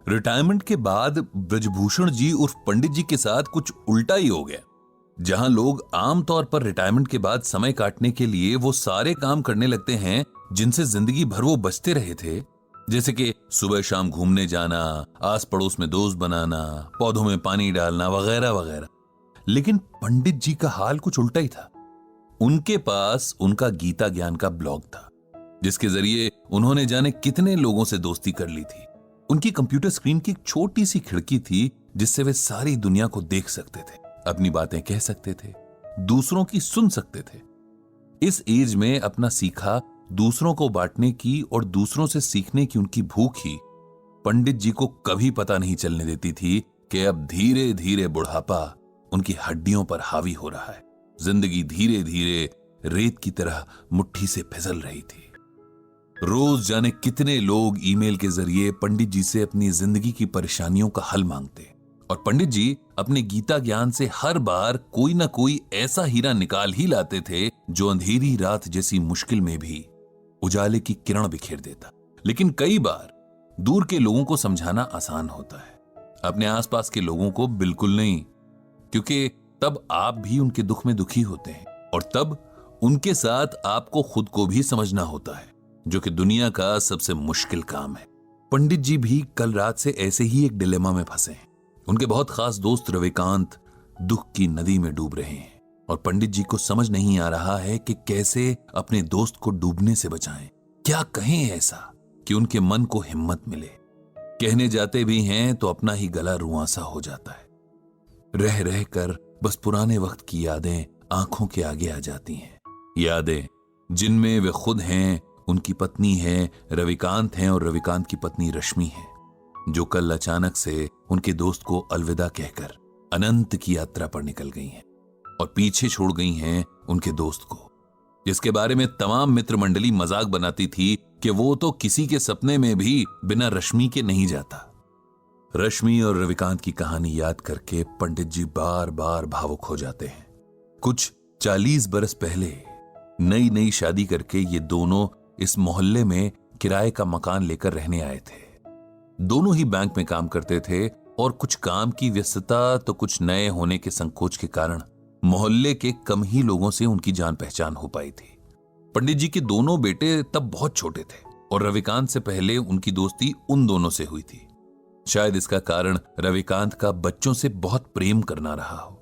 Retirement के बाद ब्रजभूषण जी उर्फ पंडित जी के साथ कुछ उल्टा ही हो गया। जहां लोग आमतौर पर रिटायरमेंट के बाद समय काटने के लिए वो सारे काम करने लगते हैं जिनसे जिंदगी भर वो बचते रहे थे, जैसे कि सुबह शाम घूमने जाना, आस पड़ोस में दोस्त बनाना, पौधों में पानी डालना वगैरह वगैरह। लेकिन पंडित जी का हाल कुछ उल्टा ही था। उनके पास उनका गीता ज्ञान का ब्लॉग था, जिसके जरिए उन्होंने जाने कितने लोगों से दोस्ती कर ली थी। उनकी कंप्यूटर स्क्रीन की एक छोटी सी खिड़की थी जिससे वे सारी दुनिया को देख सकते थे, अपनी बातें कह सकते थे, दूसरों की सुन सकते थे। इस एज में अपना सीखा दूसरों को बांटने की और दूसरों से सीखने की उनकी भूख ही पंडित जी को कभी पता नहीं चलने देती थी कि अब धीरे धीरे बुढ़ापा उनकी हड्डियों पर हावी हो रहा है। जिंदगी धीरे धीरे रेत की तरह मुट्ठी से फिसल रही थी। रोज जाने कितने लोग ईमेल के जरिए पंडित जी से अपनी जिंदगी की परेशानियों का हल मांगते, और पंडित जी अपने गीता ज्ञान से हर बार कोई ना कोई ऐसा हीरा निकाल ही लाते थे जो अंधेरी रात जैसी मुश्किल में भी उजाले की किरण बिखेर देता। लेकिन कई बार दूर के लोगों को समझाना आसान होता है, अपने आसपास के लोगों को बिल्कुल नहीं, क्योंकि तब आप भी उनके दुख में दुखी होते हैं और तब उनके साथ आपको खुद को भी समझना होता है, जो कि दुनिया का सबसे मुश्किल काम है। पंडित जी भी कल रात से ऐसे ही एक डिलेमा में फंसे हैं। उनके बहुत खास दोस्त रविकांत दुख की नदी में डूब रहे हैं और पंडित जी को समझ नहीं आ रहा है कि कैसे अपने दोस्त को डूबने से बचाएं। क्या कहें ऐसा कि उनके मन को हिम्मत मिले। कहने जाते भी हैं तो अपना ही गला रुआंसा हो जाता है। रह रह कर बस पुराने वक्त की यादें आंखों के आगे आ जाती हैं, यादें जिनमें वे खुद हैं, उनकी पत्नी है रविकांत हैं और रविकांत की पत्नी रश्मि है, जो कल अचानक से उनके दोस्त को अलविदा कहकर अनंत की यात्रा पर निकल गई हैं और पीछे छोड़ गई हैं उनके दोस्त को, जिसके बारे में तमाम मित्र मंडली मजाक बनाती थी कि वो तो किसी के सपने में भी बिना रश्मि के नहीं जाता। रश्मि और रविकांत की कहानी याद करके पंडित जी बार बार भावुक हो जाते हैं। कुछ 40 बरस पहले नई नई शादी करके ये दोनों इस मोहल्ले में किराए का मकान लेकर रहने आए थे। दोनों ही बैंक में काम करते थे और कुछ काम की व्यस्तता तो कुछ नए होने के संकोच के कारण मोहल्ले के कम ही लोगों से उनकी जान पहचान हो पाई थी। पंडित जी के दोनों बेटे तब बहुत छोटे थे और रविकांत से पहले उनकी दोस्ती उन दोनों से हुई थी। शायद इसका कारण रविकांत का बच्चों से बहुत प्रेम करना रहा हो।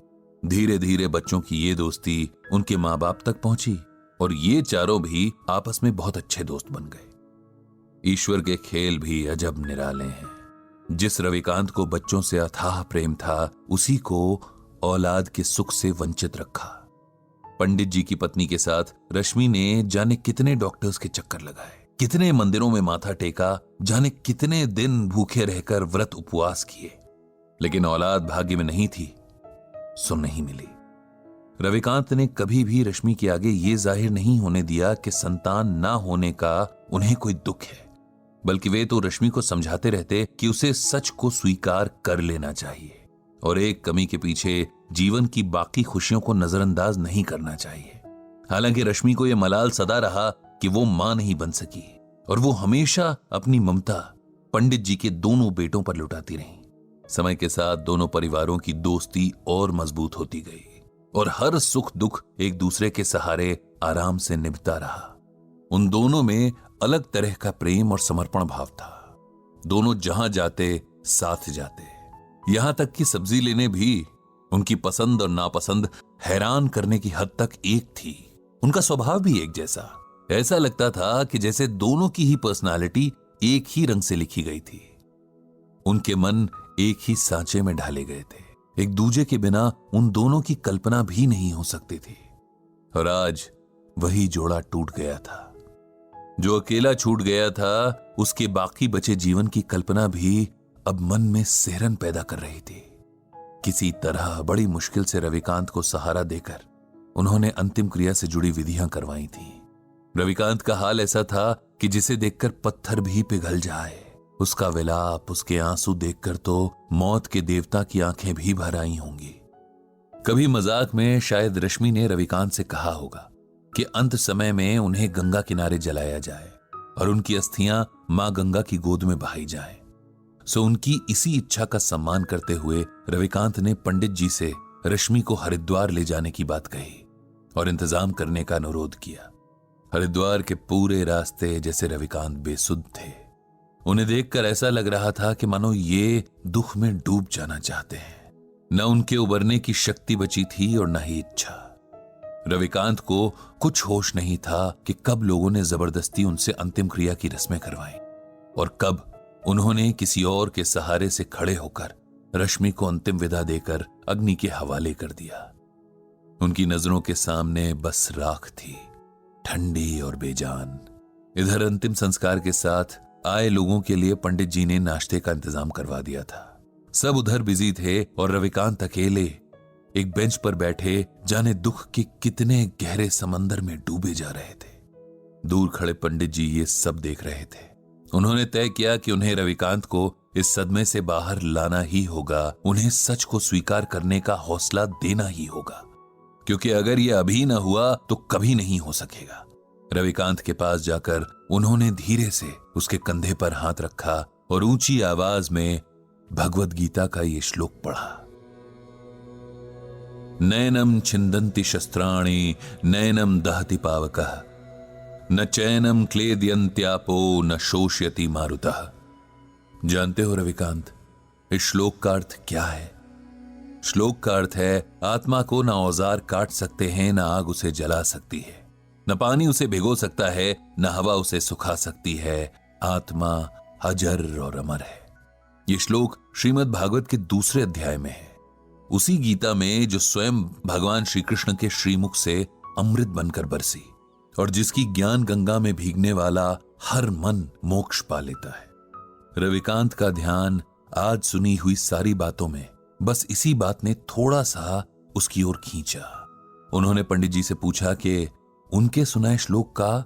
धीरे धीरे बच्चों की ये दोस्ती उनके माँ बाप तक पहुंची और ये चारों भी आपस में बहुत अच्छे दोस्त बन गए। ईश्वर के खेल भी अजब निराले हैं। जिस रविकांत को बच्चों से अथाह प्रेम था, उसी को औलाद के सुख से वंचित रखा। पंडित जी की पत्नी के साथ रश्मि ने जाने कितने डॉक्टर्स के चक्कर लगाए, कितने मंदिरों में माथा टेका, जाने कितने दिन भूखे रहकर व्रत उपवास किए, लेकिन औलाद भाग्य में नहीं थी, सो नहीं मिली। रविकांत ने कभी भी रश्मि के आगे ये जाहिर नहीं होने दिया कि संतान ना होने का उन्हें कोई दुख है, बल्कि वे तो रश्मि को समझाते रहते कि उसे सच को स्वीकार कर लेना चाहिए और एक कमी के पीछे जीवन की बाकी खुशियों को नजरअंदाज नहीं करना चाहिए। हालांकि रश्मि को यह मलाल सदा रहा कि वो मां नहीं बन सकी और वो हमेशा अपनी ममता पंडित जी के दोनों बेटों पर लुटाती रही। समय के साथ दोनों परिवारों की दोस्ती और मजबूत होती गई और हर सुख दुख एक दूसरे के सहारे आराम से निभता रहा। उन दोनों में अलग तरह का प्रेम और समर्पण भाव था। दोनों जहां जाते साथ जाते, यहां तक कि सब्जी लेने भी उनकी पसंद और नापसंद हैरान करने की हद तक एक थी। उनका स्वभाव भी एक जैसा, ऐसा लगता था कि जैसे दोनों की ही पर्सनालिटी एक ही रंग से लिखी गई थी। उनके मन एक ही सांचे में ढाले गए थे। एक दूजे के बिना उन दोनों की कल्पना भी नहीं हो सकती थी। और आज वही जोड़ा टूट गया था। जो अकेला छूट गया था, उसके बाकी बचे जीवन की कल्पना भी अब मन में सिहरन पैदा कर रही थी। किसी तरह बड़ी मुश्किल से रविकांत को सहारा देकर उन्होंने अंतिम क्रिया से जुड़ी विधियां करवाई थी। रविकांत का हाल ऐसा था कि जिसे देखकर पत्थर भी पिघल जाए। उसका विलाप, उसके आंसू देखकर तो मौत के देवता की आंखें भी भर आई होंगी। कभी मजाक में शायद रश्मि ने रविकांत से कहा होगा कि अंत समय में उन्हें गंगा किनारे जलाया जाए और उनकी अस्थियां मां गंगा की गोद में बहाई जाए। सो उनकी इसी इच्छा का सम्मान करते हुए रविकांत ने पंडित जी से रश्मि को हरिद्वार ले जाने की बात कही और इंतजाम करने का अनुरोध किया। हरिद्वार के पूरे रास्ते जैसे रविकांत बेसुध थे। उन्हें देखकर ऐसा लग रहा था कि मानो ये दुख में डूब जाना चाहते हैं। न उनके उबरने की शक्ति बची थी और न ही इच्छा। रविकांत को कुछ होश नहीं था कि कब लोगों ने जबरदस्ती उनसे अंतिम क्रिया की रस्में करवाई और कब उन्होंने किसी और के सहारे से खड़े होकर रश्मि को अंतिम विदा देकर अग्नि के हवाले कर दिया। उनकी नजरों के सामने बस राख थी, ठंडी और बेजान। इधर अंतिम संस्कार के साथ आए लोगों के लिए पंडित जी ने नाश्ते का इंतजाम करवा दिया था। सब उधर बिजी थे और रविकांत अकेले एक बेंच पर बैठे जाने दुख के कितने गहरे समंदर में डूबे जा रहे थे। दूर खड़े पंडित जी ये सब देख रहे थे। उन्होंने तय किया कि उन्हें रविकांत को इस सदमे से बाहर लाना ही होगा, उन्हें सच को स्वीकार करने का हौसला देना ही होगा, क्योंकि अगर यह अभी न हुआ तो कभी नहीं हो सकेगा। रविकांत के पास जाकर उन्होंने धीरे से उसके कंधे पर हाथ रखा और ऊंची आवाज में भगवद गीता का ये श्लोक पढ़ा। नैनम छिंदन्ति शस्त्राणि नैनम दहति पावकः न चैनम क्लेदयन्त्यापो न शोष्यति मारुतः। जानते हो रविकांत, इस श्लोक का अर्थ क्या है? श्लोक का अर्थ है, आत्मा को न औजार काट सकते हैं, न आग उसे जला सकती है, न पानी उसे भिगो सकता है, न हवा उसे सुखा सकती है। आत्मा अजर और अमर है। यह श्लोक श्रीमद् भागवत के दूसरे अध्याय में है, उसी गीता में जो स्वयं भगवान श्री कृष्ण के श्रीमुख से अमृत बनकर बरसी और जिसकी ज्ञान गंगा में भीगने वाला हर मन मोक्ष पा लेता है। रविकांत का ध्यान आज सुनी हुई सारी बातों में बस इसी बात ने थोड़ा सा उसकी ओर खींचा। उन्होंने पंडित जी से पूछा कि उनके सुनाए श्लोक का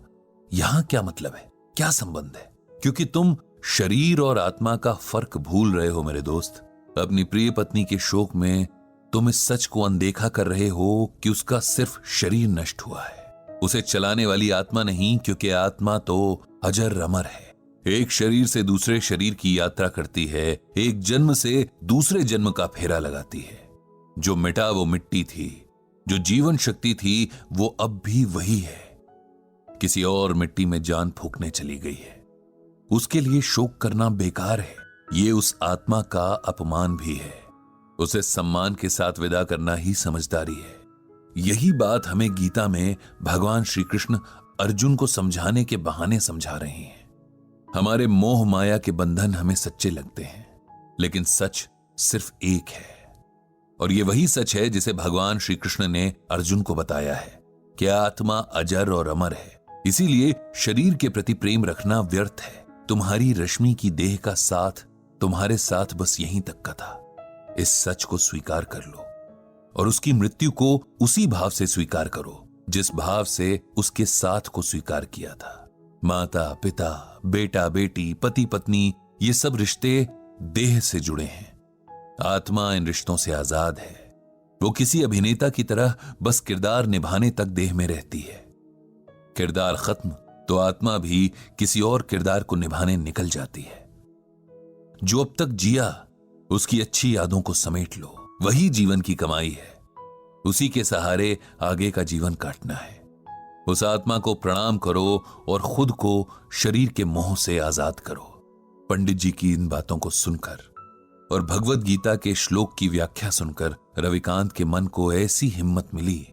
यहां क्या मतलब है, क्या संबंध है? क्योंकि तुम शरीर और आत्मा का फर्क भूल रहे हो मेरे दोस्त। अपनी प्रिय पत्नी के शोक में तुम इस सच को अनदेखा कर रहे हो कि उसका सिर्फ शरीर नष्ट हुआ है, उसे चलाने वाली आत्मा नहीं, क्योंकि आत्मा तो अजर अमर है। एक शरीर से दूसरे शरीर की यात्रा करती है, एक जन्म से दूसरे जन्म का फेरा लगाती है। जो मिटा वो मिट्टी थी, जो जीवन शक्ति थी वो अब भी वही है, किसी और मिट्टी में जान फूंकने चली गई है। उसके लिए शोक करना बेकार है, ये उस आत्मा का अपमान भी है। उसे सम्मान के साथ विदा करना ही समझदारी है। यही बात हमें गीता में भगवान श्री कृष्ण अर्जुन को समझाने के बहाने समझा रहे हैं। हमारे मोह माया के बंधन हमें सच्चे लगते हैं, लेकिन सच सिर्फ एक है, और ये वही सच है जिसे भगवान श्री कृष्ण ने अर्जुन को बताया है कि आत्मा अजर और अमर है। इसीलिए शरीर के प्रति प्रेम रखना व्यर्थ है। तुम्हारी रश्मि की देह का साथ तुम्हारे साथ बस यहीं तक का था। इस सच को स्वीकार कर लो और उसकी मृत्यु को उसी भाव से स्वीकार करो जिस भाव से उसके साथ को स्वीकार किया था। माता पिता, बेटा बेटी, पति पत्नी, ये सब रिश्ते देह से जुड़े हैं। आत्मा इन रिश्तों से आजाद है। वो किसी अभिनेता की तरह बस किरदार निभाने तक देह में रहती है। किरदार खत्म तो आत्मा भी किसी और किरदार को निभाने निकल जाती है। जो अब तक जिया उसकी अच्छी यादों को समेट लो, वही जीवन की कमाई है। उसी के सहारे आगे का जीवन काटना है। उस आत्मा को प्रणाम करो और खुद को शरीर के मोह से आजाद करो। पंडित जी की इन बातों को सुनकर और भगवद गीता के श्लोक की व्याख्या सुनकर रविकांत के मन को ऐसी हिम्मत मिली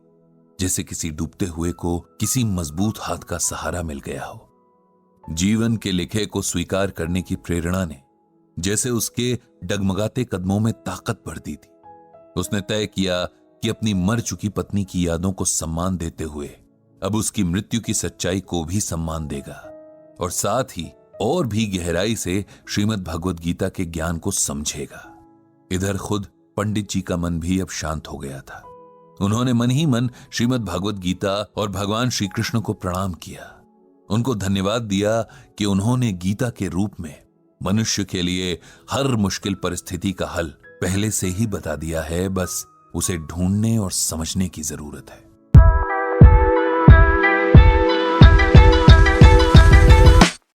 जैसे किसी डूबते हुए को किसी मजबूत हाथ का सहारा मिल गया हो। जीवन के लिखे को स्वीकार करने की प्रेरणा ने जैसे उसके डगमगाते कदमों में ताकत भर दी थी। उसने तय किया कि अपनी मर चुकी पत्नी की यादों को सम्मान देते हुए अब उसकी मृत्यु की सच्चाई को भी सम्मान देगा और साथ ही और भी गहराई से श्रीमद् भगवद गीता के ज्ञान को समझेगा। इधर खुद पंडित जी का मन भी अब शांत हो गया था। उन्होंने मन ही मन श्रीमद् भगवद गीता और भगवान श्री कृष्ण को प्रणाम किया, उनको धन्यवाद दिया कि उन्होंने गीता के रूप में मनुष्य के लिए हर मुश्किल परिस्थिति का हल पहले से ही बता दिया है, बस उसे ढूंढने और समझने की जरूरत है।